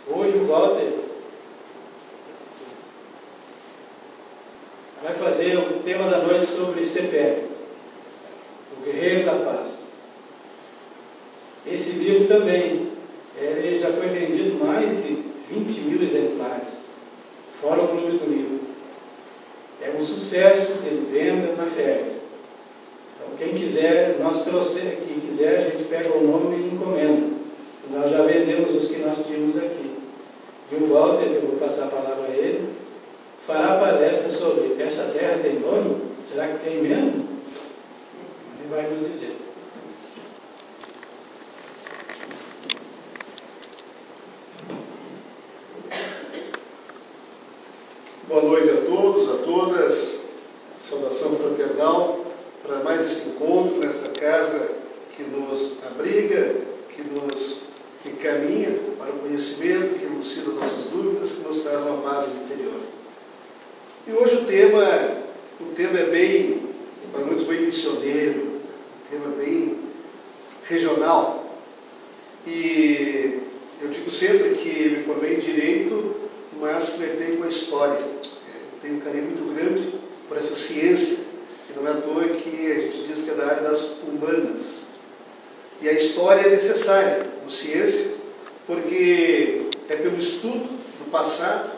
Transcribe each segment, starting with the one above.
Hoje o Walter vai fazer o tema da noite sobre CPE, o Guerreiro da Paz. Esse livro também, ele já foi vendido mais de 20 mil exemplares, fora o Clube do Livro. É um sucesso de venda na FERJ. Então, quem quiser, quem quiser, a gente pega o nome e encomenda. Nós já vendemos os que nós tínhamos aqui. E o Walter, eu vou passar a palavra a ele, fará a palestra sobre essa terra tem nome? Será que tem mesmo? Ele vai nos dizer. Boa noite a todos, a todas. Saudação fraternal para mais esse encontro nesta casa que nos abriga, que nos encaminha para o conhecimento, que elucida nossas dúvidas, que nos traz uma paz interior. E hoje o tema é bem, para muitos, bem missioneiro, um tema bem regional. E eu digo sempre que me formei em Direito, mas flertei com a história. Tenho um carinho muito grande por essa ciência, e não é à toa que a gente diz que é da área das humanas. E a história é necessária como ciência, porque é pelo estudo do passado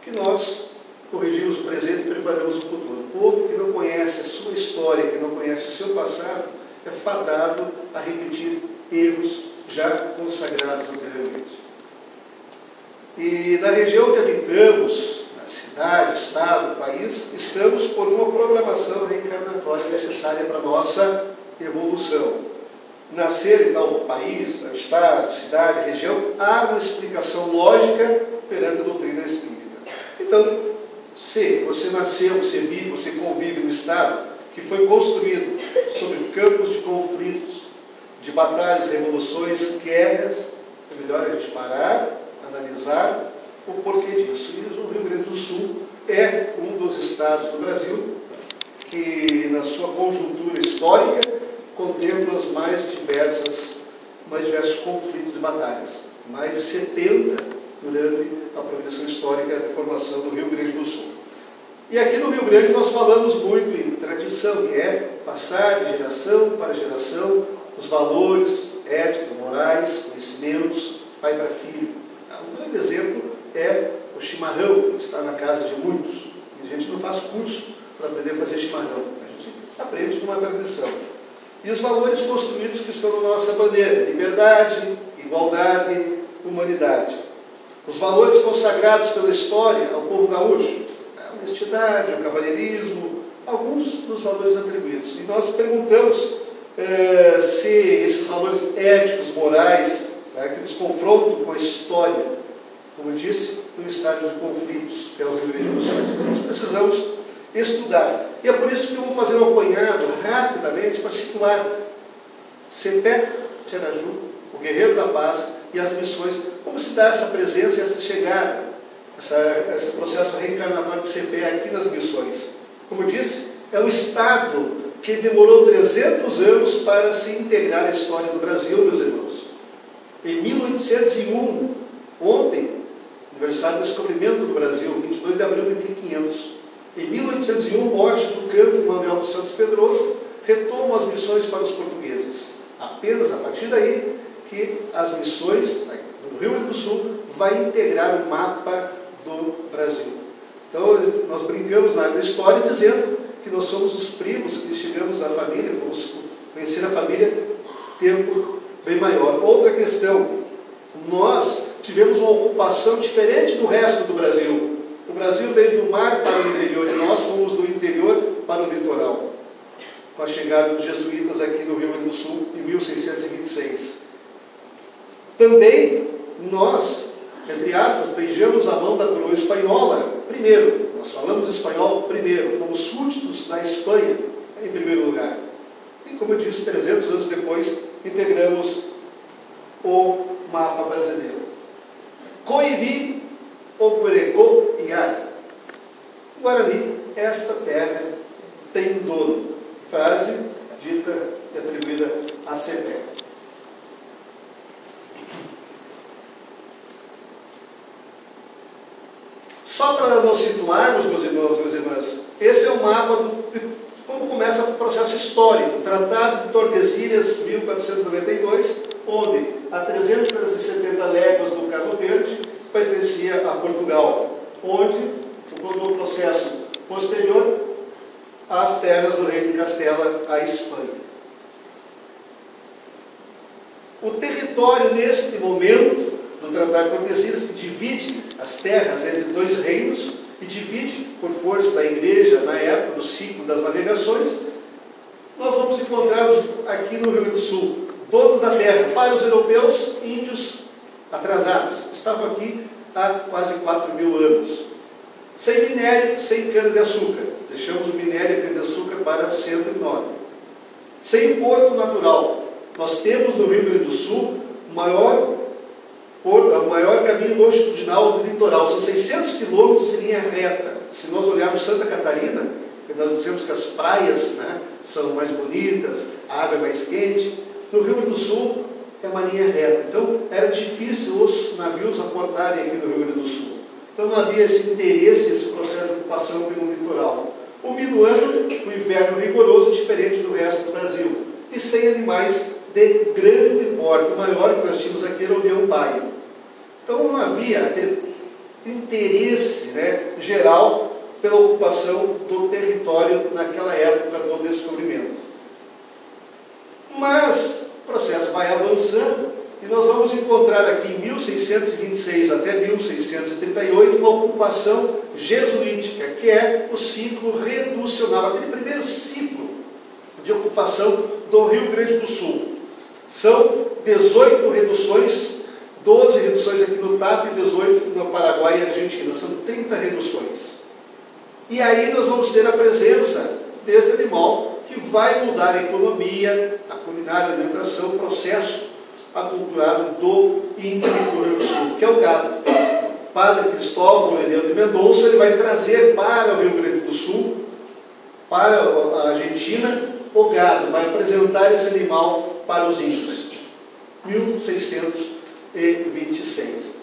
que nós corrigimos o presente e preparamos o futuro. O povo que não conhece a sua história, que não conhece o seu passado, é fadado a repetir erros já consagrados anteriormente. E na região que habitamos, na cidade, estado, país, estamos por uma programação reencarnatória necessária para a nossa evolução. Nascer em tal país, tal estado, cidade, região, há uma explicação lógica perante a doutrina espírita. Então, se você nasceu, você vive, você convive no estado que foi construído sobre campos de conflitos, de batalhas, revoluções, guerras, é melhor a gente parar, analisar o porquê disso. E o Rio Grande do Sul é um dos estados do Brasil que, na sua conjuntura histórica, contempla os mais diversos conflitos e batalhas. Mais de 70 durante a progressão histórica da formação do Rio Grande do Sul. E aqui no Rio Grande nós falamos muito em tradição, que é passar de geração para geração os valores éticos, morais, conhecimentos, pai para filho. Um grande exemplo é o chimarrão, que está na casa de muitos. E a gente não faz curso para aprender a fazer chimarrão. A gente aprende com uma tradição. E os valores construídos que estão na nossa bandeira: liberdade, igualdade, humanidade. Os valores consagrados pela história ao povo gaúcho: a honestidade, o cavalheirismo, alguns dos valores atribuídos. E nós perguntamos se esses valores éticos, morais, que nos confrontam com a história, como eu disse, no estágio de conflitos, que é o Rio Grande do Sul. Então nós precisamos estudar. E é por isso que eu vou fazer um apanhado rapidamente para situar CPE Tiaraju, o Guerreiro da Paz e as missões, como se dá essa presença e essa chegada, esse processo reencarnatório de CPE aqui nas missões. Como eu disse, é um estado que demorou 300 anos para se integrar à história do Brasil, meus irmãos. Em 1801, ontem, aniversário do descobrimento do Brasil, 22 de abril de 1500. Em 1801, Borges do Campo e Manuel dos Santos Pedroso retomam as missões para os portugueses. Apenas a partir daí que as missões do Rio Grande do Sul vai integrar o mapa do Brasil. Então, nós brincamos na área da história dizendo que nós somos os primos que chegamos da família, fomos conhecer a família tempo bem maior. Outra questão, nós tivemos uma ocupação diferente do resto do Brasil. O Brasil veio do mar para o interior e nós fomos do interior para o litoral, com a chegada dos jesuítas aqui no Rio Grande do Sul em 1626. Também nós, entre aspas, beijamos a mão da coroa espanhola primeiro. Nós falamos espanhol primeiro, fomos súditos da Espanha em primeiro lugar. E como eu disse, 300 anos depois, integramos o mapa brasileiro. Coivi, Operecô e Ara. Guarani, esta terra tem um dono. Frase dita e atribuída a CPE. Só para nos situarmos, meus irmãos, minhas irmãs, esse é o mapa de como começa o processo histórico. Tratado de Tordesilhas, 1492, onde a 370 léguas do Cabo Verde pertencia a Portugal, onde, no processo posterior, as terras do rei de Castela, a Espanha. O território, neste momento, do Tratado de Tordesilhas, divide as terras entre dois reinos e divide, por força da igreja, na época do ciclo das navegações. Nós vamos encontrar aqui no Rio Grande do Sul, donos da terra, para os europeus, índios atrasados, estavam aqui há quase 4.000 anos. Sem minério, sem cana-de-açúcar. Deixamos o minério e a cana-de-açúcar para o centro e norte. Sem porto natural. Nós temos no Rio Grande do Sul o maior caminho longitudinal do litoral. São 600 quilômetros em linha reta. Se nós olharmos Santa Catarina, nós dizemos que as praias, né, são mais bonitas, a água é mais quente. No Rio Grande do Sul é uma linha reta. Então era difícil os navios aportarem aqui no Rio Grande do Sul. Então não havia esse interesse, esse processo de ocupação pelo litoral. O minuano, o inverno rigoroso, diferente do resto do Brasil. E sem animais de grande porte. O maior que nós tínhamos aqui era o leão baio. Então não havia aquele interesse, né, geral pela ocupação do território naquela época do descobrimento. Mas o processo vai avançando e nós vamos encontrar aqui em 1626 até 1638 uma ocupação jesuítica, que é o ciclo reducional, aquele primeiro ciclo de ocupação do Rio Grande do Sul. São 18 reduções, 12 reduções aqui no TAP e 18 no Paraguai e Argentina. São 30 reduções. E aí nós vamos ter a presença desse animal que vai mudar a economia, a culinária, a alimentação, o processo aculturado do índio do Rio Grande do Sul, que é o gado. O padre Cristóvão Aureliano de Mendonça, ele vai trazer para o Rio Grande do Sul, para a Argentina, o gado, vai apresentar esse animal para os índios. 1626.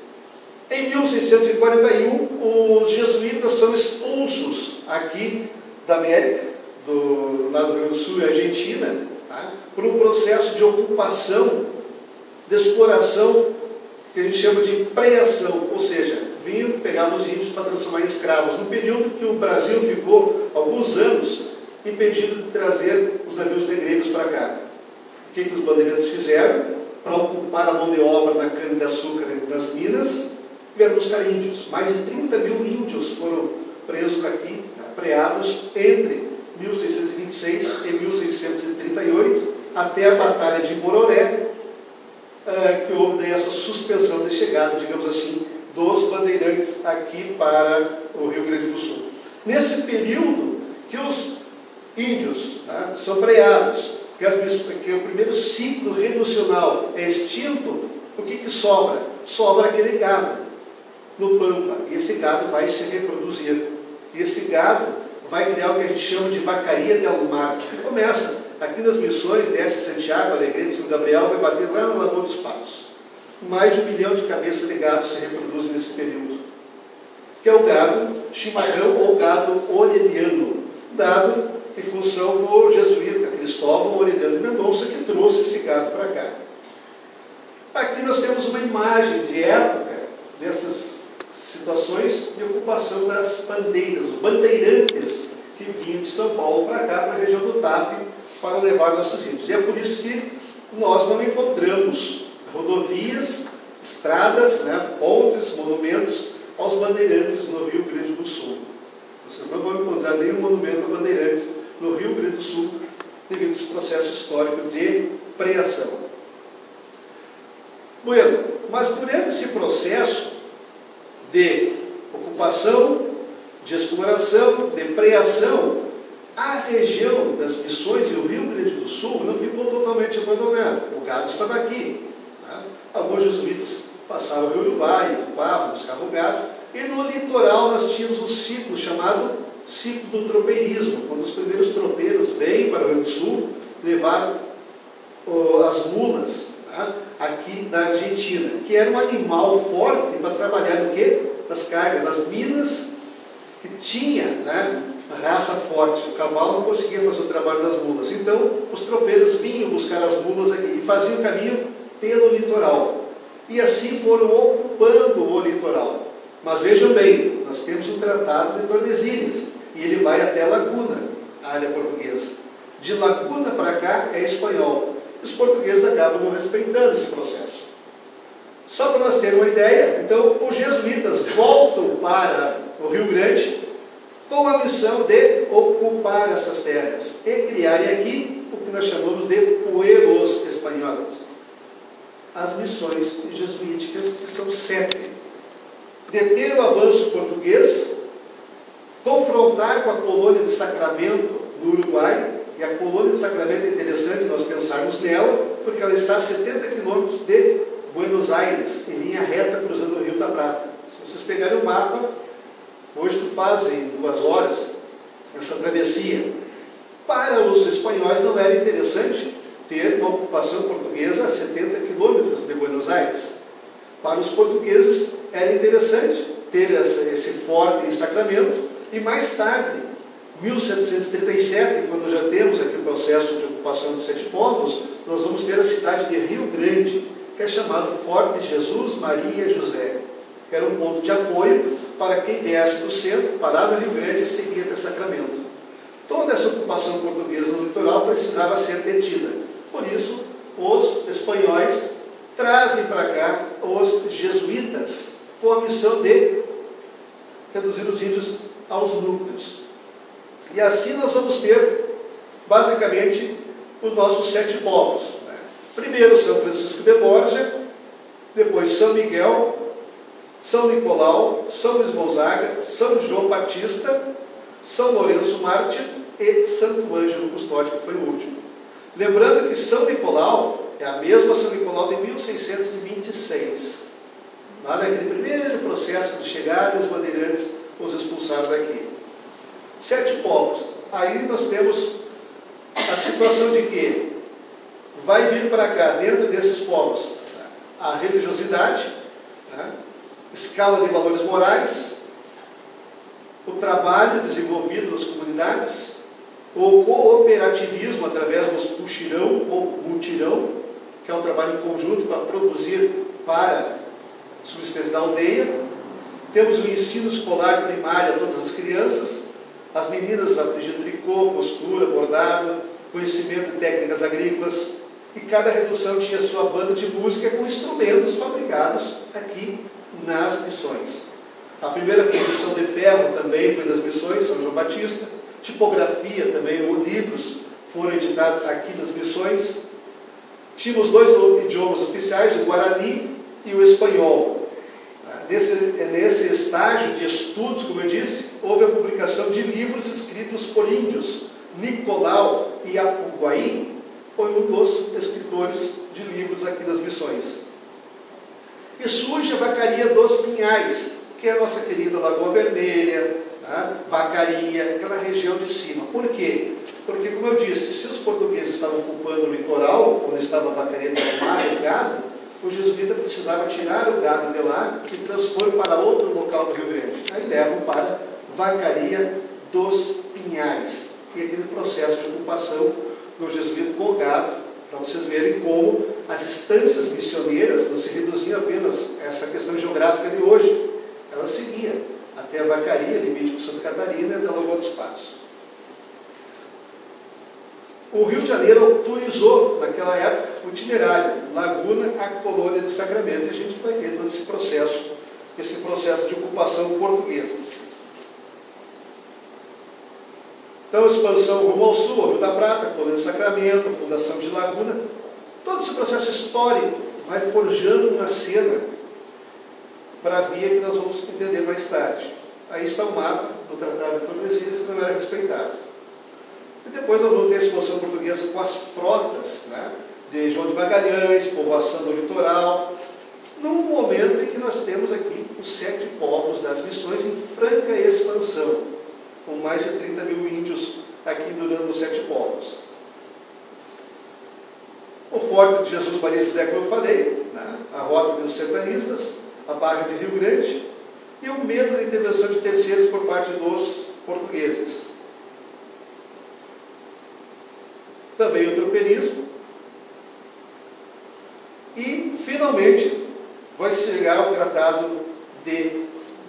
Em 1641, os jesuítas são expulsos aqui da América, lá do Rio Grande do Sul e Argentina, tá? Por um processo de ocupação, de exploração, que a gente chama de preação, ou seja, vinham, pegavam os índios para transformar em escravos, no período que o Brasil ficou alguns anos impedido de trazer os navios negreiros para cá. O que os bandeirantes fizeram? Para ocupar a mão de obra na cana-de-açúcar nas minas, vieram buscar índios. Mais de 30 mil índios foram presos aqui, preados entre 1626 e 1638, até a Batalha de Bororé, que houve daí essa suspensão de chegada, digamos assim, dos bandeirantes aqui para o Rio Grande do Sul. Nesse período que os índios, tá, são preados, que o primeiro ciclo reducional é extinto, o que sobra? Sobra aquele gado no pampa, e esse gado vai se reproduzir. E esse gado vai criar o que a gente chama de vacaria de alumar, que começa aqui nas missões, desce Santiago, Alegrete, São Gabriel, vai bater lá no Lagoa dos Patos. Mais de 1 milhão de cabeças de gado se reproduzem nesse período, que é o gado chimarrão ou gado orelhano, dado em função do jesuíta Cristóvão Aureliano de Mendonça, que trouxe esse gado para cá. Aqui nós temos uma imagem de época dessas situações de ocupação das bandeiras, os bandeirantes que vinham de São Paulo para cá, para a região do TAP, para levar nossos índios. E é por isso que nós não encontramos rodovias, estradas, né, pontes, monumentos aos bandeirantes no Rio Grande do Sul. Vocês não vão encontrar nenhum monumento a bandeirantes no Rio Grande do Sul, devido a esse processo histórico de preação. Bueno, mas durante esse processo de ocupação, de exploração, de preação, a região das missões do Rio Grande do Sul não ficou totalmente abandonada. O gado estava aqui. Tá? Alguns jesuítas passavam o Rio Uruguai, ocupavam, buscavam o gado. E no litoral nós tínhamos um ciclo chamado ciclo do tropeirismo, quando os primeiros tropeiros vêm para o Rio Grande do Sul levar as mulas, tá, aqui da Argentina, que era um animal forte para trabalhar no quê? Nas cargas das minas, que tinha, né, raça forte. O cavalo não conseguia fazer o trabalho das mulas. Então, os tropeiros vinham buscar as mulas aqui e faziam o caminho pelo litoral. E assim foram ocupando o litoral. Mas vejam bem, nós temos um tratado de Tordesilhas, e ele vai até Laguna, a área portuguesa. De Laguna para cá é espanhol. Os portugueses acabam não respeitando esse processo. Só para nós termos uma ideia, então, os jesuítas voltam para o Rio Grande com a missão de ocupar essas terras e criarem aqui o que nós chamamos de pueblos espanhóis. As missões jesuíticas, que são 7. Deter o avanço português, confrontar com a colônia de Sacramento no Uruguai, e a colônia de Sacramento é interessante nós pensarmos nela, porque ela está a 70 quilômetros de Buenos Aires, em linha reta, cruzando o Rio da Prata. Se vocês pegarem o mapa, hoje tu faz em 2 horas essa travessia. Para os espanhóis não era interessante ter uma ocupação portuguesa a 70 quilômetros de Buenos Aires. Para os portugueses era interessante ter esse forte em Sacramento, e mais tarde, 1737, quando já temos aqui o processo de ocupação dos 7 povos, nós vamos ter a cidade de Rio Grande, que é chamado Forte Jesus Maria José, que era um ponto de apoio para quem viesse do centro, parava no Rio Grande e seguia até Sacramento. Toda essa ocupação portuguesa no litoral precisava ser detida. Por isso, os espanhóis trazem para cá os jesuítas com a missão de reduzir os índios aos núcleos. E assim nós vamos ter, basicamente, os nossos 7 povos. Primeiro São Francisco de Borja, depois São Miguel, São Nicolau, São Luís Gonzaga, São João Batista, São Lourenço Mártir e Santo Ângelo Custódio, que foi o último. Lembrando que São Nicolau é a mesma São Nicolau de 1626. Lá naquele primeiro processo de chegar, os bandeirantes os expulsaram daqui. 7 povos. Aí nós temos a situação de que vai vir para cá, dentro desses povos, a religiosidade, escala de valores morais, o trabalho desenvolvido nas comunidades, o cooperativismo através dos puxirão ou mutirão, que é um trabalho em conjunto para produzir para a subsistência da aldeia. Temos o ensino escolar primário a todas as crianças, as meninas aprendiam tricô, costura, bordado, conhecimento de técnicas agrícolas, e cada redução tinha sua banda de música com instrumentos fabricados aqui nas missões. A primeira fundição de ferro também foi das missões, São João Batista. Tipografia também, ou livros, foram editados aqui nas missões. Tínhamos 2 idiomas oficiais, o Guarani e o Espanhol. Nesse estágio de estudos, como eu disse, houve a publicação de livros escritos por índios. Nicolau e Apuguaí foi um dos escritores de livros aqui das missões. E surge a Vacaria dos Pinhais, que é a nossa querida Lagoa Vermelha, Vacaria, aquela região de cima. Por quê? Porque, como eu disse, se os portugueses estavam ocupando o litoral, onde estava a Vacaria do mar e o gado, o jesuíta precisava tirar o gado de lá e transpor para outro local do Rio Grande. Aí levam para Vacaria dos Pinhais. E aquele processo de ocupação do jesuíta com o gado, para vocês verem como as instâncias missioneiras não se reduziam apenas a essa questão geográfica de hoje. Ela seguia até a Vacaria, limite com Santa Catarina, e até Lagoa dos Patos. O Rio de Janeiro autorizou, naquela época, o itinerário Laguna à colônia de Sacramento. E a gente vai ter todo esse processo de ocupação portuguesa. Então, expansão rumo ao sul, Rio da Prata, colônia de Sacramento, fundação de Laguna. Todo esse processo histórico vai forjando uma cena para a via que nós vamos entender mais tarde. Aí está o mapa do Tratado de Tordesilhas, que não era respeitado. E depois nós vamos ter a expansão portuguesa com as frotas, de João de Magalhães, povoação do litoral, num momento em que nós temos aqui os 7 povos das missões em franca expansão, com mais de 30 mil índios aqui durante os 7 povos. O Forte de Jesus Maria José, como eu falei, a Rota dos Sertanistas, a Barra de Rio Grande, e o o medo da intervenção de terceiros por parte dos portugueses. Também o tropeirismo. E, finalmente, vai chegar ao Tratado de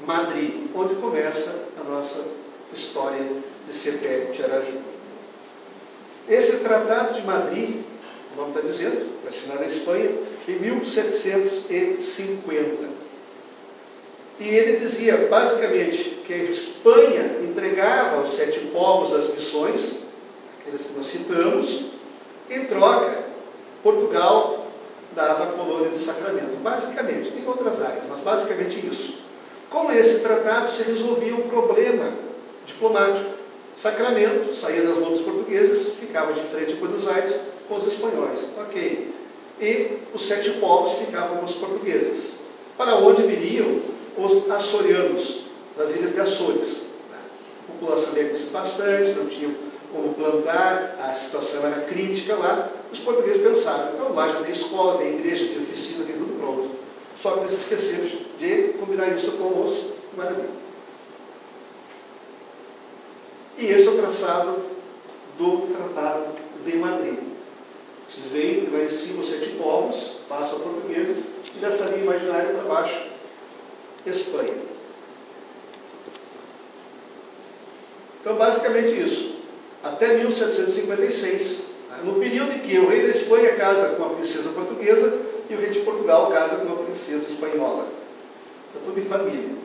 Madrid, onde começa a nossa história de Cepé de Araju. Esse Tratado de Madrid, o nome está dizendo, foi assinado na Espanha em 1750. E ele dizia, basicamente, que a Espanha entregava aos 7 povos as missões, aqueles que nós citamos, em troca, Portugal dava a colônia de Sacramento. Basicamente, tem outras áreas, mas basicamente isso. Com esse tratado se resolvia um problema diplomático. Sacramento saía das mãos dos portugueses, ficava de frente a Buenos Aires com os espanhóis. Ok. E os 7 povos ficavam com os portugueses. Para onde viriam os açorianos, das ilhas de Açores. A população havia crescido bastante, não tinham como plantar, a situação era crítica lá. Os portugueses pensaram, então lá já tem escola, tem igreja, tem oficina, tem tudo pronto. Só que eles esqueceram de combinar isso com os Guarani. E esse é o traçado do Tratado de Madrid. Vocês veem que lá em cima os 7 povos passam a portugueses e dessa linha imaginária para baixo, Espanha. Então, basicamente isso. Até 1756, no período em que o rei da Espanha casa com a princesa portuguesa e o rei de Portugal casa com a princesa espanhola. Está tudo em família.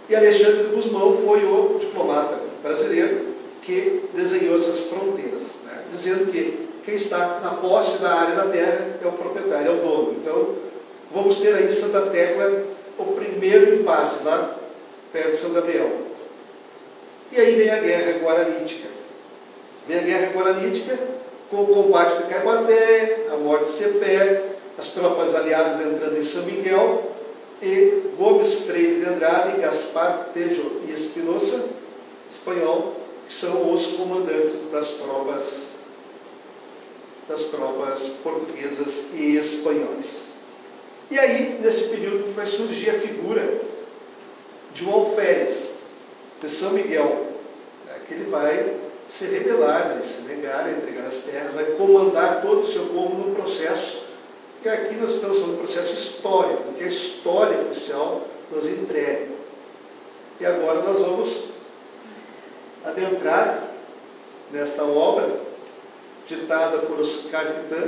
E Alexandre de Gusmão foi o diplomata brasileiro que desenhou essas fronteiras, dizendo que quem está na posse da área da terra é o proprietário, é o dono. Então, vamos ter aí em Santa Tecla o primeiro impasse, lá perto de São Gabriel. E aí vem a Guerra Guaranítica. Vem a Guerra Guaranítica com o combate de Caiboaté, a morte de Cepé, as tropas aliadas entrando em São Miguel, e Gomes Freire de Andrade, Gaspar Tejo e Espinosa, espanhol, que são os comandantes das tropas portuguesas e espanhóis. E aí, nesse período, que vai surgir a figura de um alferes de São Miguel, que ele vai se rebelar, vai se negar a entregar as terras, vai comandar todo o seu povo num processo, que aqui nós estamos falando de um processo histórico, que a história oficial nos entrega. E agora nós vamos adentrar nesta obra, ditada por Oscar Pitã,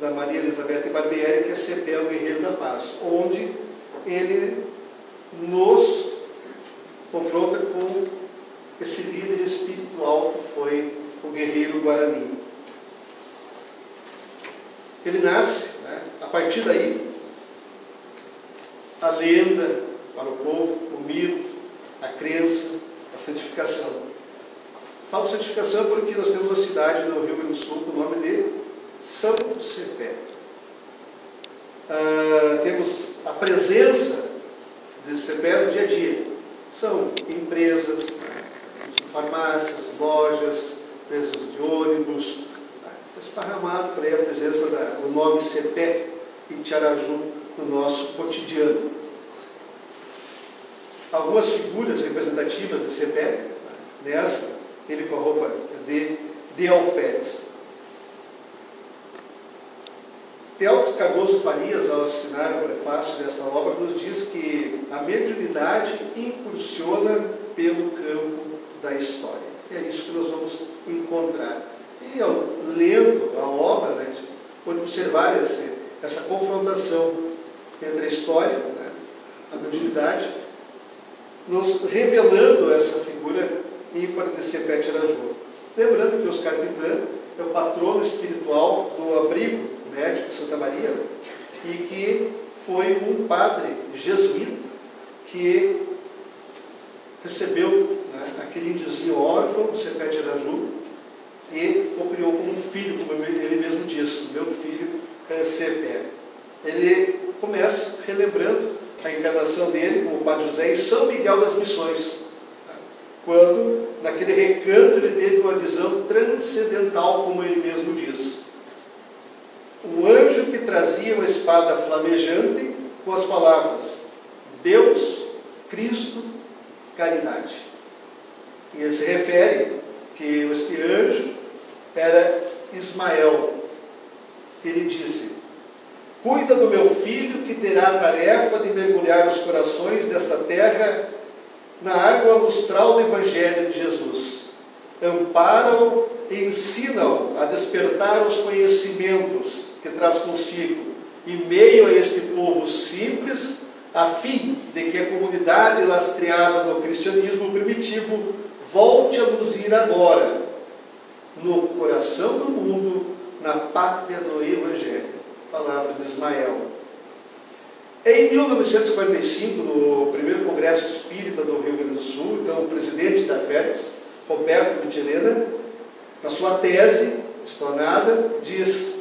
da Maria Elizabeth Barbieri, que é Cepé, o Guerreiro da Paz, onde ele nos confronta com esse líder espiritual que foi o guerreiro Guarani. Ele nasce, a partir daí, a lenda para o povo, o mito, a crença, a santificação. Falo santificação porque nós temos uma cidade no Rio Grande do Sul com o nome de São Cepé. Temos a presença de Cepé no dia a dia. São empresas, farmácias, lojas, empresas de ônibus, esparramado por aí a presença do nome Cepé e Tiaraju no nosso cotidiano. Algumas figuras representativas de Cepé, nessa, ele com a roupa de alferes. Teócrito Cardoso Farias, ao assinar o prefácio desta obra, nos diz que a mediunidade incursiona pelo campo da história. E é isso que nós vamos encontrar. E lendo a obra, a gente pode observar essa confrontação entre a história, a mediunidade, nos revelando essa figura ímpar de Cepé Tiaraju. Lembrando que Oscar Pitã é o patrono espiritual do abrigo médico Santa Maria, e que foi um padre jesuíta que recebeu aquele índiozinho órfão, Cepé Tiaraju, e o criou como um filho, como ele mesmo disse, meu filho Cepé. Ele começa relembrando a encarnação dele como Padre José em São Miguel das Missões, quando naquele recanto ele teve uma visão transcendental, como ele mesmo diz. Um anjo que trazia uma espada flamejante com as palavras: Deus, Cristo, caridade. E ele se refere que este anjo era Ismael. Ele disse: cuida do meu filho, que terá a tarefa de mergulhar os corações desta terra na água lustral do Evangelho de Jesus. Ampara-o e ensina-o a despertar os conhecimentos que traz consigo, em meio a este povo simples, a fim de que a comunidade lastreada no cristianismo primitivo volte a luzir agora, no coração do mundo, na pátria do Evangelho. Palavras de Ismael. Em 1945, no primeiro Congresso Espírita do Rio Grande do Sul, então o presidente da FERX, Roberto Michelena, na sua tese explanada, diz,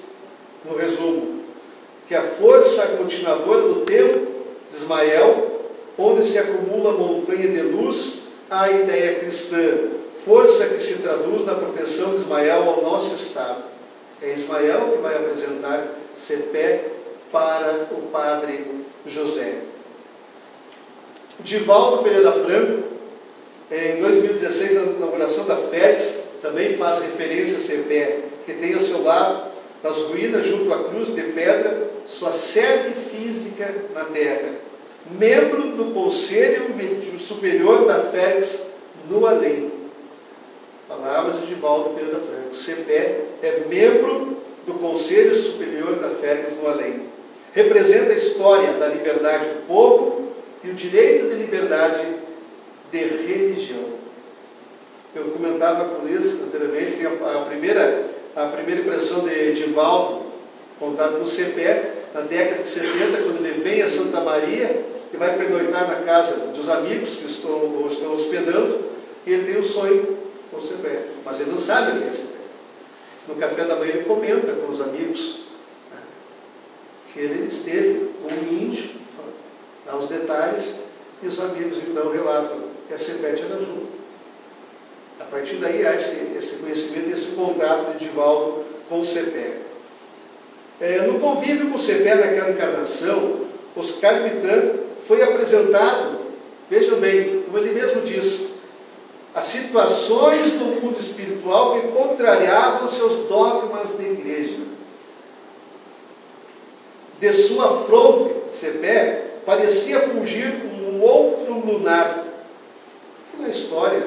no resumo, que a força aglutinadora do tempo de Ismael, onde se acumula a montanha de luz, a ideia cristã, força que se traduz na proteção de Ismael ao nosso Estado. É Ismael que vai apresentar Cepé para o padre José. Divaldo Pereira Franco, em 2016, na inauguração da FERX, também faz referência a Cepé, que tem ao seu lado, nas ruínas, junto à cruz de pedra, sua sede física na terra. Membro do Conselho Superior da FERX no além. Palavras de Divaldo Pereira Franco. Cepé é membro do Conselho Superior da FERX no além. Representa a história da liberdade do povo e o direito de liberdade de religião. Eu comentava com o Luiz anteriormente que a primeira impressão de Divaldo, contado com o Cepé, na década de 70, quando ele vem a Santa Maria e vai pernoitar na casa dos amigos que estão hospedando, e ele tem um sonho com o Cepé, mas ele não sabe quem é Cepé. No café da manhã ele comenta com os amigos, né, que ele esteve com um índio, dá os detalhes, e os amigos então relatam que a Cepé tinha azul. A partir daí há esse conhecimento, esse contato de Divaldo com o Cepé. No convívio com o Cepé naquela encarnação, Oscar Mittan foi apresentado, vejam bem, como ele mesmo diz, as situações do mundo espiritual que contrariavam seus dogmas da igreja. De sua fronte, Cepé, parecia fugir um outro lunar. Na história,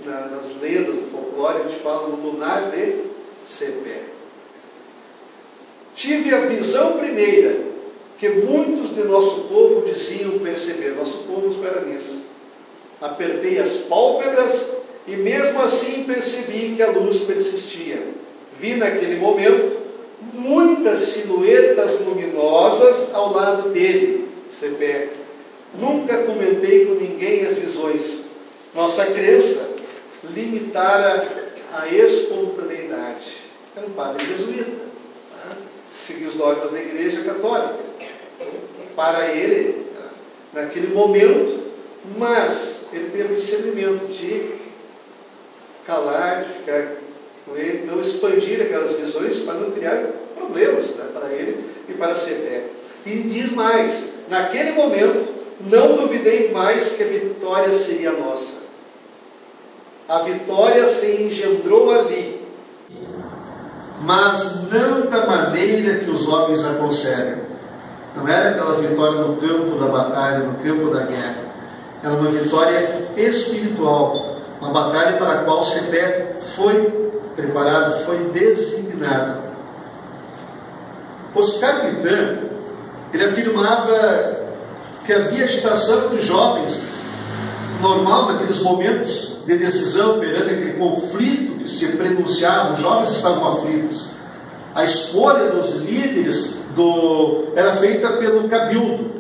nas lendas do folclore, a gente fala do lunar de Cepé. Tive a visão primeira, que muitos de nosso povo diziam perceber, nosso povo os guaranis. Apertei as pálpebras e mesmo assim percebi que a luz persistia. Vi naquele momento muitas silhuetas luminosas ao lado dele, Cepé. Nunca comentei com ninguém as visões. Nossa crença limitara a espontaneidade. Era um padre jesuíta, tá? Seguia os dogmas da Igreja Católica. Para ele, naquele momento, mas ele teve o discernimento de calar, de ficar com ele, não expandir aquelas visões para não criar problemas, né, para ele e para Cepé. E diz mais, naquele momento, não duvidei mais que a vitória seria nossa. A vitória se engendrou ali, mas não da maneira que os homens a concebem. Não era aquela vitória no campo da batalha, no campo da guerra. Era uma vitória espiritual, uma batalha para a qual Cepé foi preparado, foi designado. Oscar Mittan, ele afirmava que havia agitação dos jovens, normal naqueles momentos de decisão, perante aquele conflito que se prenunciava, os jovens estavam aflitos. A escolha dos líderes era feita pelo cabildo,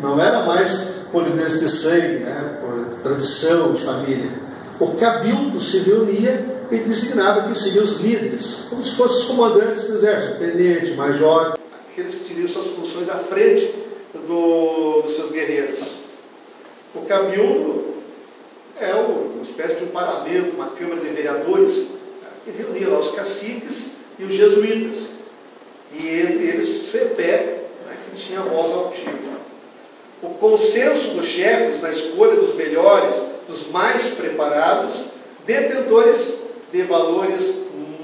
não era mais por liderança de sangue, né, por tradição de família. O cabildo se reunia e designava quem seriam os líderes, como se fossem os comandantes do exército, tenente, major, aqueles que tinham suas funções à frente dos seus guerreiros. O cabildo é uma espécie de um parlamento, uma câmara de vereadores, que reunia lá os caciques e os jesuítas. E entre eles Cepé, que tinha voz altiva. O consenso dos chefes na escolha dos melhores, dos mais preparados, detentores de valores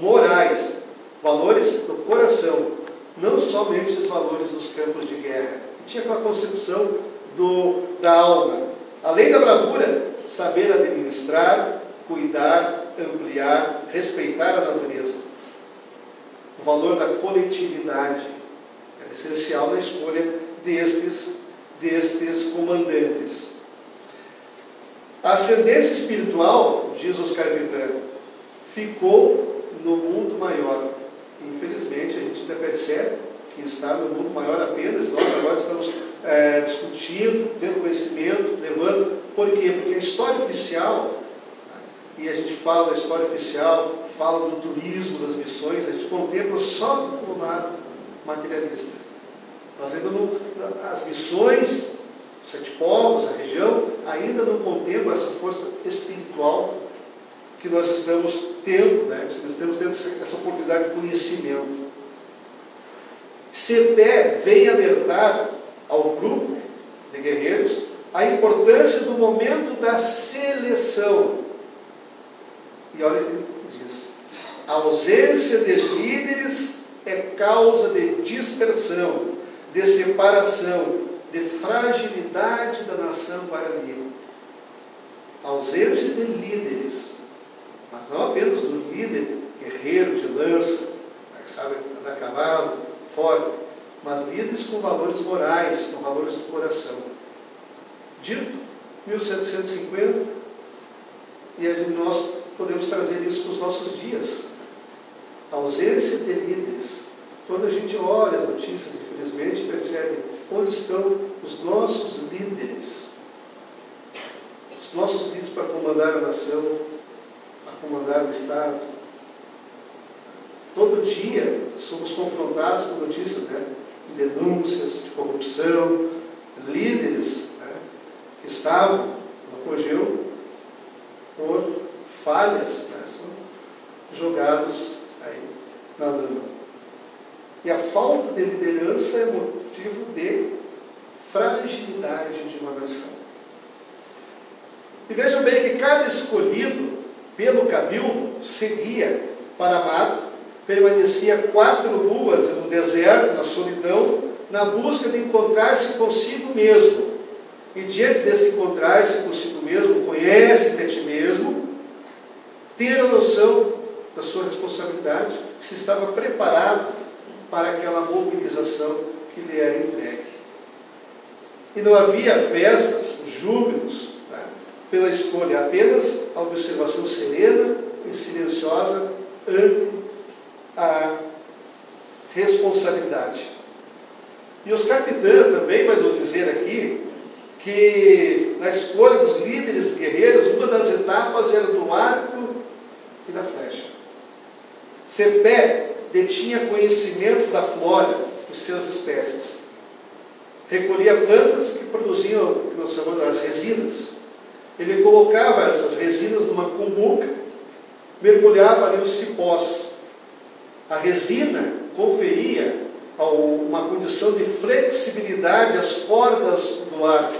morais, valores do coração, não somente os valores dos campos de guerra. Tinha aquela concepção da alma. Além da bravura, saber administrar, cuidar, ampliar, respeitar a natureza. O valor da coletividade era essencial na escolha destes comandantes. A ascendência espiritual, diz Oscar Pitã, ficou no mundo maior. Infelizmente, a gente ainda percebe que está no mundo maior apenas. Nós agora estamos discutindo, tendo conhecimento, levando. Por quê? Porque a história oficial, e a gente fala da história oficial, fala do turismo, das missões, a gente contempla só o lado materialista. Nós ainda não, as missões, os 7 povos, a região, ainda não contemplam essa força espiritual que nós estamos tendo, né? Nós estamos tendo essa oportunidade de conhecimento. Cepé vem alertar ao grupo de guerreiros a importância do momento da seleção. E olha o que ele diz: a ausência de líderes é causa de dispersão, de separação, de fragilidade da nação para ali. A ausência de líderes, mas não apenas do líder guerreiro de lança, que sabe andar a cavalo, forte, mas líderes com valores morais, com valores do coração. Dito 1750, e nós podemos trazer isso para os nossos dias. A ausência de líderes. Quando a gente olha as notícias, infelizmente, percebe onde estão os nossos líderes. Os nossos líderes para comandar a nação, para comandar o Estado. Todo dia somos confrontados com notícias, né, de denúncias de corrupção, líderes, né, que estavam no apogeu por falhas, né, são jogados aí na lama. E a falta de liderança é motivo de fragilidade de uma nação. E vejam bem que cada escolhido pelo cabildo seguia para mato, permanecia 4 luas no deserto, na solidão, na busca de encontrar-se consigo mesmo. E diante desse encontrar-se consigo mesmo, conhece-te a ti mesmo, ter a noção da sua responsabilidade, se estava preparado para aquela mobilização que lhe era entregue. E não havia festas, júbilos, né, pela escolha, apenas a observação serena e silenciosa ante a responsabilidade. E Oscar Pitã também vai nos dizer aqui que na escolha dos líderes guerreiros, uma das etapas era do arco e da flecha. Cepé detinha conhecimentos da flora e suas espécies. Recolhia plantas que produziam o que nós chamamos as resinas. Ele colocava essas resinas numa cumbuca, mergulhava ali os cipós. A resina conferia uma condição de flexibilidade às cordas do arco,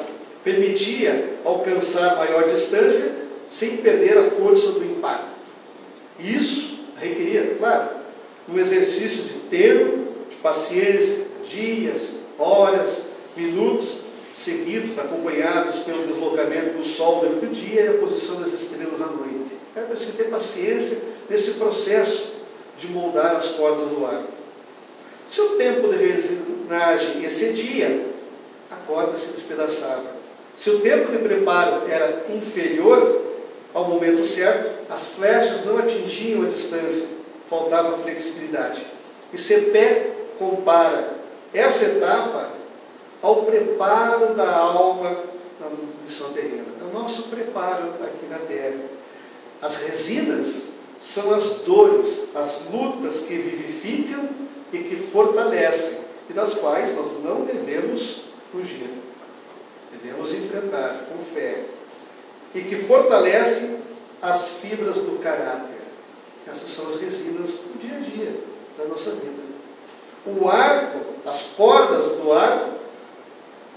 permitia alcançar maior distância sem perder a força do impacto. Isso requeria, claro, um exercício de tempo, de paciência, dias, horas, minutos seguidos, acompanhados pelo deslocamento do sol durante o dia e a posição das estrelas à noite. É preciso ter paciência nesse processo de moldar as cordas do arco. Se o tempo de resinagem excedia, a corda se despedaçava. Se o tempo de preparo era inferior ao momento certo, as flechas não atingiam a distância, faltava flexibilidade. E Cepé compara essa etapa ao preparo da alma na missão terrena, é o nosso preparo aqui na Terra. As resinas são as dores, as lutas que vivificam e que fortalecem, e das quais nós não devemos fugir. Devemos enfrentar com fé. E que fortalecem as fibras do caráter. Essas são as resinas do dia a dia da nossa vida. O arco, as cordas do arco,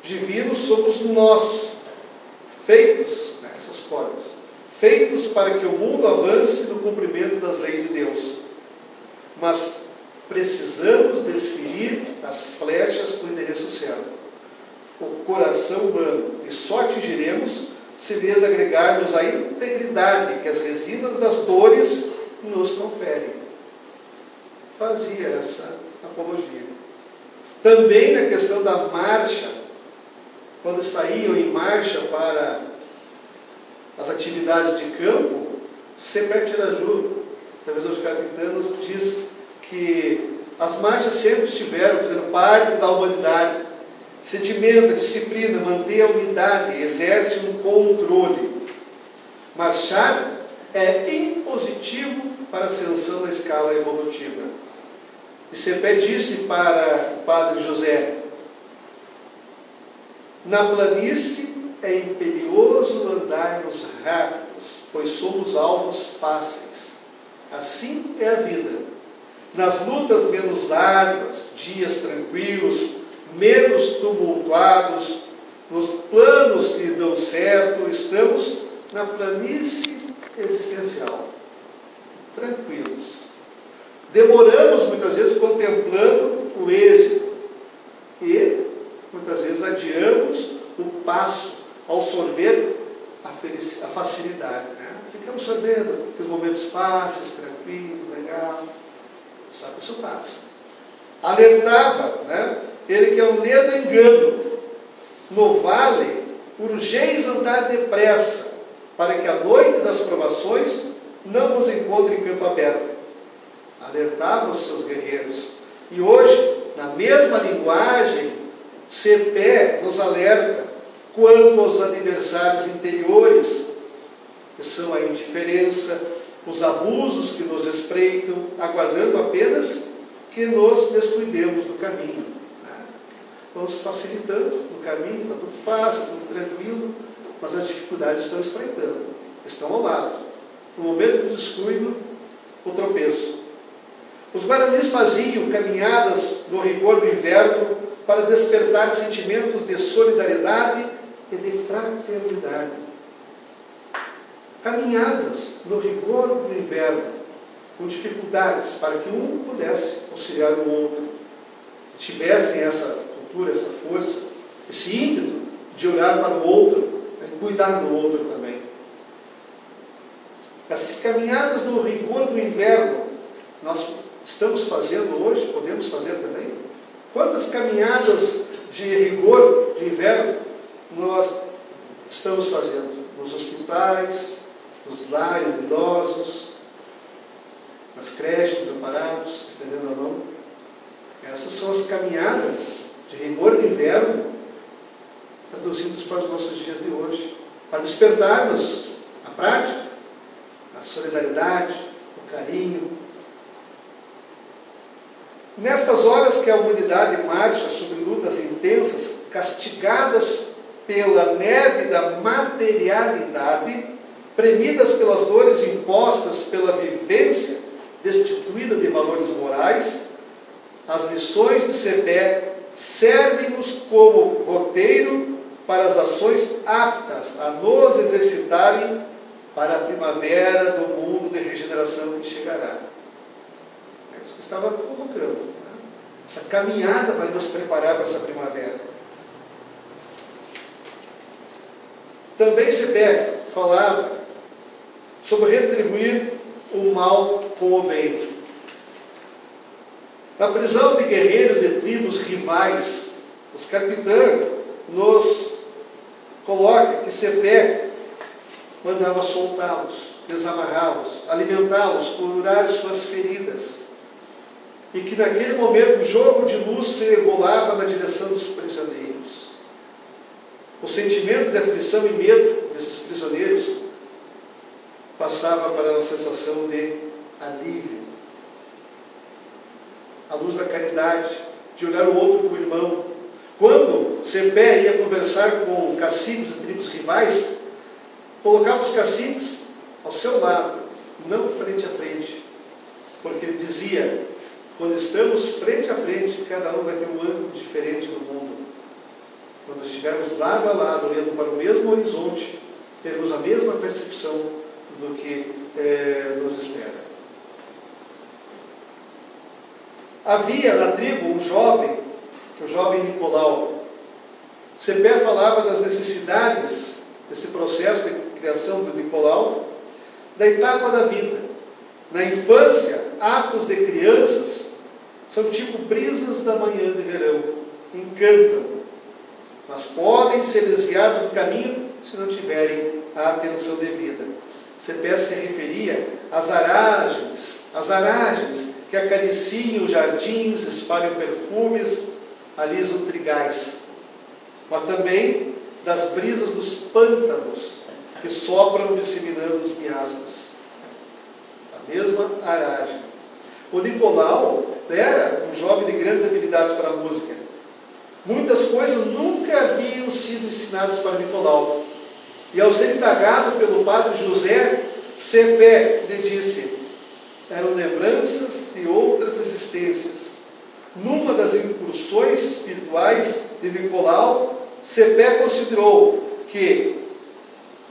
divinos somos nós, feitos, né, essas cordas, feitos para que o mundo avance no cumprimento das leis de Deus. Mas precisamos desferir as flechas para o endereço certo, o coração humano, e só atingiremos se lhes agregarmos a integridade que as resinas das dores nos conferem. Fazia essa apologia. Também na questão da marcha, quando saíam em marcha para as atividades de campo, Seper Tiraju, através dos capitanos, diz que as marchas sempre estiveram fazendo parte da humanidade. Sedimenta, disciplina, mantém a unidade, exerce um controle. Marchar é impositivo para a ascensão da escala evolutiva. E Seper disse para o padre José: na planície é imperioso andarmos rápidos, pois somos alvos fáceis. Assim é a vida. Nas lutas menos árduas, dias tranquilos, menos tumultuados, nos planos que dão certo, estamos na planície existencial, tranquilos. Demoramos muitas vezes contemplando o êxito e muitas vezes adiamos o passo ao sorver a facilidade, né? Ficamos sorvendo aqueles momentos fáceis, tranquilos, legal, só que isso passa. Alertava, né, ele que é um medo engano. No vale, urgeis andar depressa, para que a noite das provações não vos encontre em campo aberto. Alertava os seus guerreiros. E hoje, na mesma linguagem, Seper nos alerta quanto aos adversários interiores, que são a indiferença, os abusos que nos espreitam, aguardando apenas que nos descuidemos do caminho. Vamos facilitando o caminho, está tudo fácil, tudo tranquilo, mas as dificuldades estão espreitando, estão ao lado. No momento do descuido, o tropeço. Os guaranis faziam caminhadas no rigor do inverno para despertar sentimentos de solidariedade e de fraternidade. Caminhadas no rigor do inverno, com dificuldades, para que um pudesse auxiliar o outro, que tivessem essa cultura, essa força, esse ímpeto de olhar para o outro e cuidar do outro também. Essas caminhadas no rigor do inverno, nós estamos fazendo hoje, podemos fazer também. Quantas caminhadas de rigor de inverno nós estamos fazendo? Nos hospitais, nos lares idosos, nas creches, desamparados, estendendo a mão. Essas são as caminhadas de rigor de inverno traduzidas para os nossos dias de hoje, para despertarmos a prática, a solidariedade, o carinho. Nestas horas que a humanidade marcha sobre lutas intensas, castigadas pela neve da materialidade, premidas pelas dores impostas pela vivência destituída de valores morais, as lições de Seper servem-nos como roteiro para as ações aptas a nos exercitarem para a primavera do mundo de regeneração que chegará. É isso que estava colocando, né? Essa caminhada vai nos preparar para essa primavera. Também Seper falava sobre retribuir o mal com o bem. Na prisão de guerreiros de tribos rivais, os capitães nos coloca que Seper mandava soltá-los, desamarrá-los, alimentá-los, curar suas feridas. E que naquele momento o jogo de luz se evolava na direção dos prisioneiros. O sentimento de aflição e medo desses prisioneiros passava para uma sensação de alívio. A luz da caridade, de olhar o outro como irmão. Quando Seper ia conversar com caciques de tribos rivais, colocava os caciques ao seu lado, não frente a frente. Porque ele dizia, quando estamos frente a frente, cada um vai ter um ângulo diferente do mundo. quando estivermos lado a lado, olhando para o mesmo horizonte, teremos a mesma percepção do que nos espera. Havia na tribo um jovem, o jovem Nicolau. Cepé falava das necessidades desse processo de criação do Nicolau, da etapa da vida. Na infância, atos de crianças são tipo brisas da manhã de verão, encantam, mas podem ser desviados do caminho se não tiverem a atenção devida. Cepé se referia às aragens que acariciam os jardins, espalham perfumes, alisam trigais, mas também das brisas dos pântanos que sopram disseminando os miasmas. A mesma aragem. O Nicolau era um jovem de grandes habilidades para a música. Muitas coisas nunca haviam sido ensinadas para Nicolau. E ao ser indagado pelo padre José, Cepé lhe disse: eram lembranças de outras existências. Numa das incursões espirituais de Nicolau, Cepé considerou que,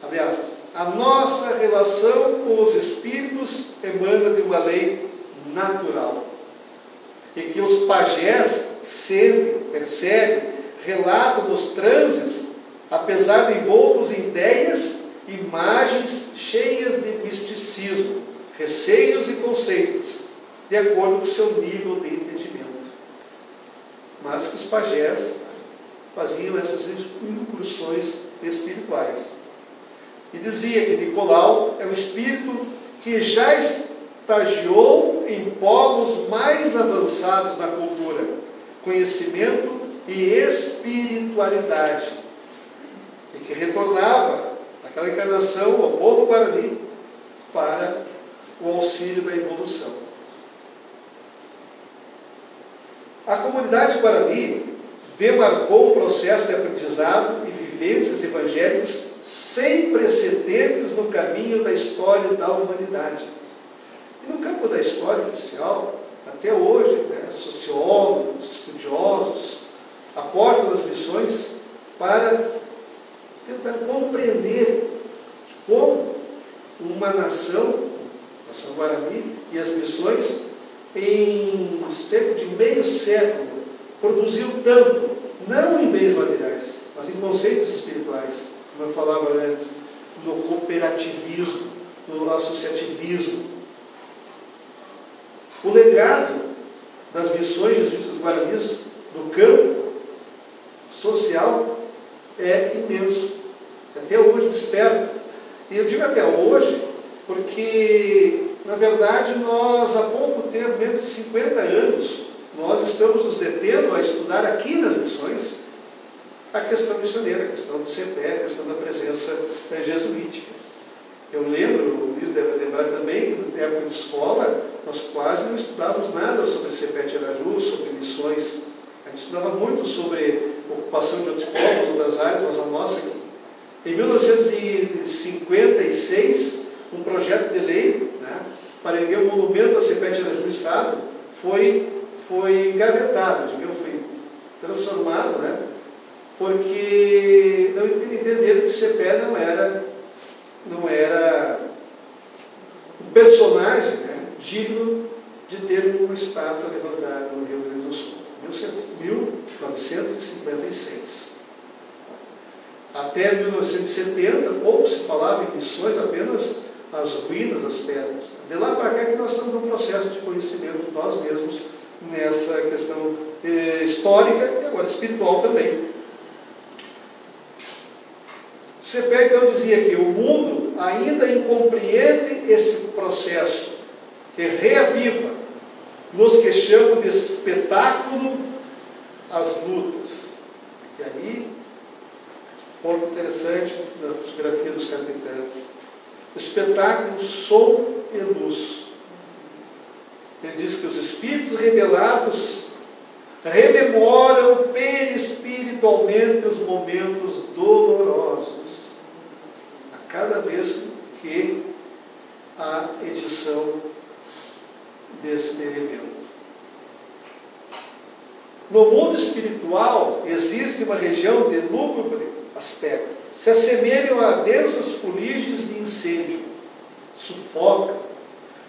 abre aspas, a nossa relação com os espíritos emana de uma lei natural, e que os pajés sentem, percebem, relatam nos transes, apesar de envoltos em ideias, imagens cheias de misticismo, receios e conceitos, de acordo com o seu nível de entendimento. Mas que os pajés faziam essas incursões espirituais. E dizia que Nicolau é um espírito que já estagiou em povos mais avançados na cultura, conhecimento e espiritualidade, e que retornava naquela encarnação ao povo guarani para o auxílio da evolução. A comunidade guarani demarcou um processo de aprendizado e vivências evangélicas sem precedentes no caminho da história da humanidade. E no campo da história oficial, até hoje, sociólogos, estudiosos aportam as missões para tentar compreender como uma nação Guarani e as missões, em cerca de meio século, produziu tanto, não em bens materiais, mas em conceitos espirituais, como eu falava antes, no cooperativismo, no associativismo. O legado das missões jesuítas guaranis no campo social é imenso. Até hoje desperta. E eu digo até hoje, porque, na verdade, nós há pouco tempo, menos de 50 anos, nós estamos nos detendo a estudar aqui nas missões a questão missioneira, a questão do CEPE, a questão da presença jesuítica. Eu lembro, o Luiz deve lembrar também, que na época de escola, nós quase não estudávamos nada sobre CEPE de Araju, sobre missões. A gente estudava muito sobre ocupação de outros povos, outras áreas, mas a nossa aqui. Em 1956, um projeto de lei, para erguer um monumento a CEPE de Araju no Estado foi engavetado, foi transformado, porque não entenderam que CEPE não era um personagem digno de ter uma estátua levantada no Rio Grande do Sul. 1956. Até 1970, pouco se falava em missões, apenas as ruínas, as pedras. De lá para cá que nós estamos num processo de conhecimento de nós mesmos nessa questão histórica e agora espiritual também. CEPE então dizia que o mundo ainda incompreende esse processo e reaviva nos que chamam de espetáculo as lutas. E aí, ponto interessante na fotografia dos carpinteiros. O espetáculo som e luz. Ele diz que os espíritos rebelados rememoram perispiritualmente os momentos dolorosos a cada vez que há edição deste evento. No mundo espiritual existe uma região de lúgubre aspecto. Se assemelham a densas fuligens de incêndio. Sufocam.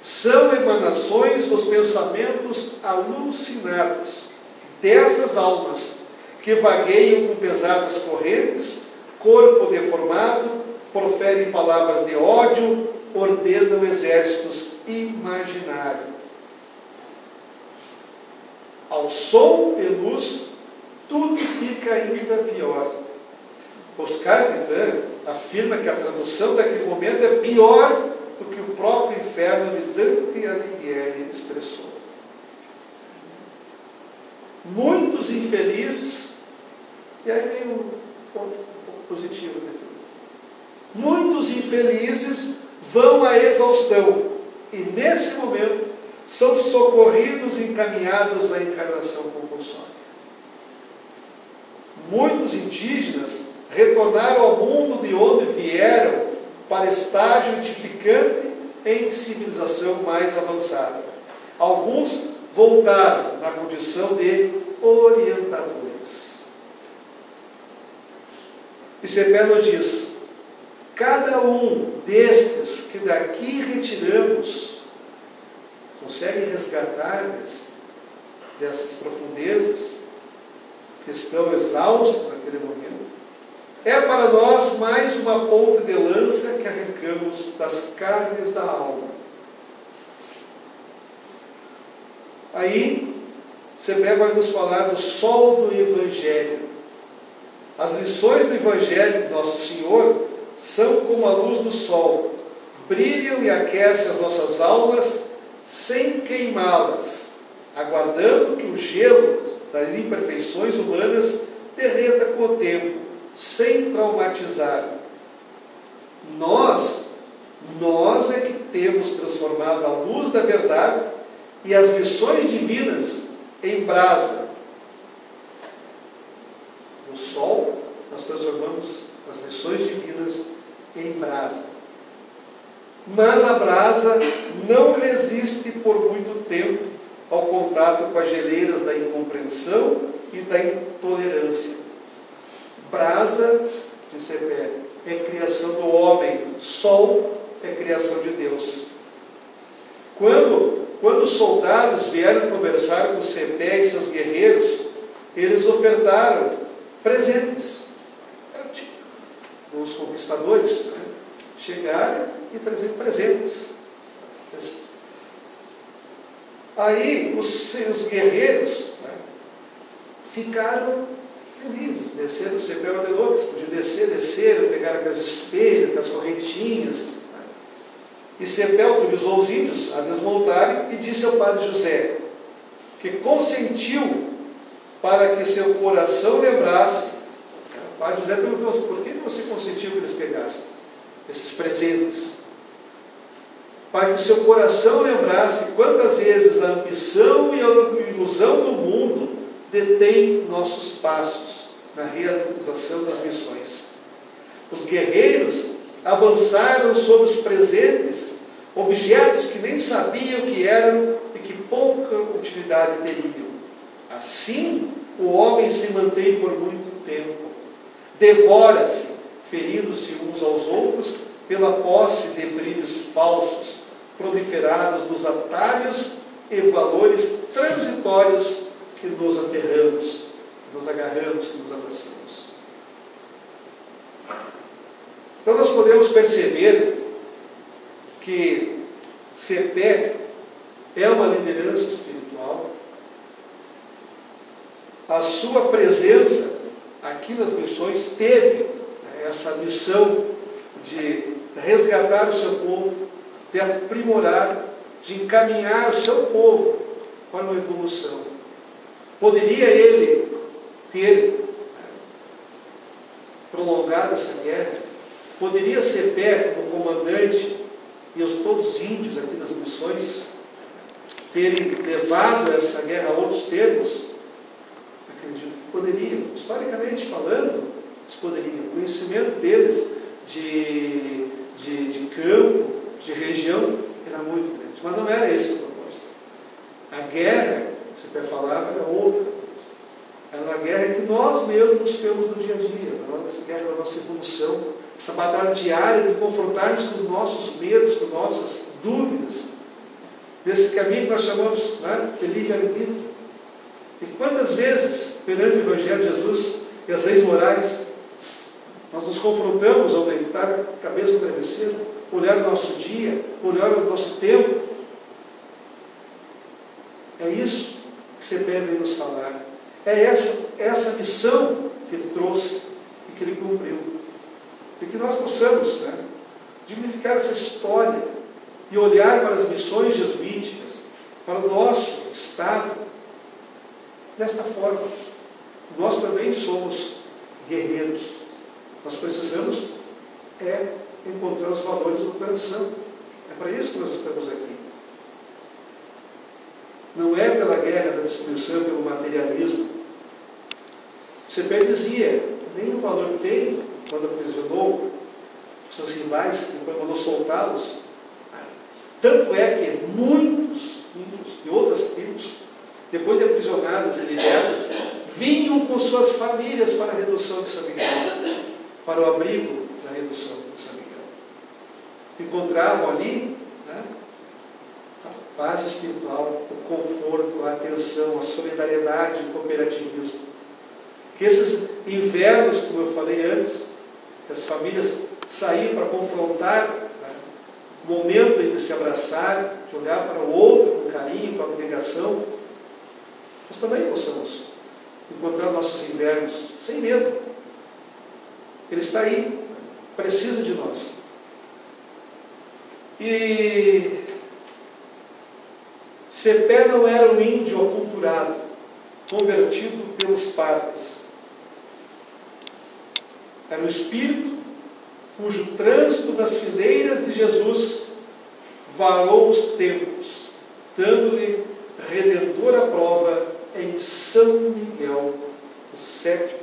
São emanações dos pensamentos alucinados dessas almas que vagueiam com pesadas correntes, corpo deformado, proferem palavras de ódio, ordenam exércitos imaginários. Ao som e luz, tudo fica ainda pior. Oscar Pitã afirma que a tradução daquele momento é pior do que o próprio inferno de Dante Alighieri expressou. Muitos infelizes, e aí vem um ponto positivo de tudo. Muitos infelizes vão à exaustão e nesse momento são socorridos e encaminhados à encarnação compulsória. Muitos indígenas retornaram ao mundo de onde vieram para estágio edificante em civilização mais avançada. Alguns voltaram na condição de orientadores. E Cepé nos diz: cada um destes que daqui retiramos consegue resgatar-lhes dessas profundezas que estão exaustos naquele momento. É para nós mais uma ponta de lança que arrancamos das carnes da alma. Aí, Cepé vai nos falar do sol do Evangelho. As lições do Evangelho de Nosso Senhor são como a luz do sol, brilham e aquecem as nossas almas sem queimá-las, aguardando que o gelo das imperfeições humanas derreta com o tempo, sem traumatizar. Nós é que temos transformado a luz da verdade e as lições divinas em brasa. No sol, nós transformamos as lições divinas em brasa. Mas a brasa não resiste por muito tempo ao contato com as geleiras da incompreensão e da intolerância. Brasa, diz Cepé, é criação do homem, sol é criação de Deus. Quando os soldados vieram conversar com Cepé e seus guerreiros, eles ofertaram presentes. Os conquistadores, né, chegaram e traziam presentes. Aí os guerreiros, né, ficaram felizes, desceram. O Cepé ordenou que eles podiam desceram, pegaram aquelas espelhos, aquelas correntinhas. Né? E Cepé autorizou os índios a desmontarem e disse ao padre José que consentiu para que seu coração lembrasse. O padre José perguntou: por que você consentiu que eles pegassem esses presentes? Para que seu coração lembrasse quantas vezes a ambição e a ilusão do mundo detêm nossos passos na realização das missões. Os guerreiros avançaram sobre os presentes, objetos que nem sabiam o que eram e que pouca utilidade teriam. Assim, o homem se mantém por muito tempo. Devora-se, ferindo-se uns aos outros pela posse de brilhos falsos, proliferados nos atalhos e valores transitórios que nos aferramos, que nos agarramos, que nos abraçamos. Então nós podemos perceber que Cepé é uma liderança espiritual. A sua presença aqui nas missões teve essa missão de resgatar o seu povo, de aprimorar, de encaminhar o seu povo para uma evolução. Poderia ele ter prolongado essa guerra? Poderia Cepé, como comandante, e todos os índios aqui das missões, terem levado essa guerra a outros termos? Acredito que poderiam. Historicamente falando, eles poderiam. O conhecimento deles de campo, de região, era muito grande. Mas não era esse o propósito. A guerra, que Cepé falava, era outra. É na guerra que nós mesmos temos no dia a dia, na nossa guerra da nossa evolução, essa batalha diária de confrontarmos com nossos medos, com nossas dúvidas, desse caminho que nós chamamos, né, de livre-arbítrio. E quantas vezes, perante o Evangelho de Jesus e as leis morais, nós nos confrontamos ao deitar a cabeça no travesseiro, olhar o nosso dia, olhar o nosso tempo. É isso que CPE vem nos falar. É essa missão que ele trouxe e que ele cumpriu. E que nós possamos, né, dignificar essa história e olhar para as missões jesuíticas, para o nosso Estado, desta forma. Nós também somos guerreiros. Nós precisamos encontrar os valores do coração. É para isso que nós estamos aqui. Não é pela guerra da destruição, pelo materialismo. CPE dizia, nem o valor que tem quando aprisionou seus rivais, depois mandou soltá-los. Tanto é que muitos de outras tribos, depois de aprisionadas e libertas, vinham com suas famílias para a redução de São Miguel, para o abrigo da redução de São Miguel. Encontravam ali, né, a paz espiritual, o conforto, a atenção, a solidariedade, o cooperativismo. Que esses invernos, como eu falei antes, que as famílias saíam para confrontar, né, o momento de se abraçar, de olhar para o outro com carinho, com abnegação, nós também possamos encontrar nossos invernos sem medo. Ele está aí, precisa de nós. E CPE não era um índio aculturado, convertido pelos padres. Era um espírito cujo trânsito nas fileiras de Jesus varou os tempos, dando-lhe redentora prova em São Miguel, o 7º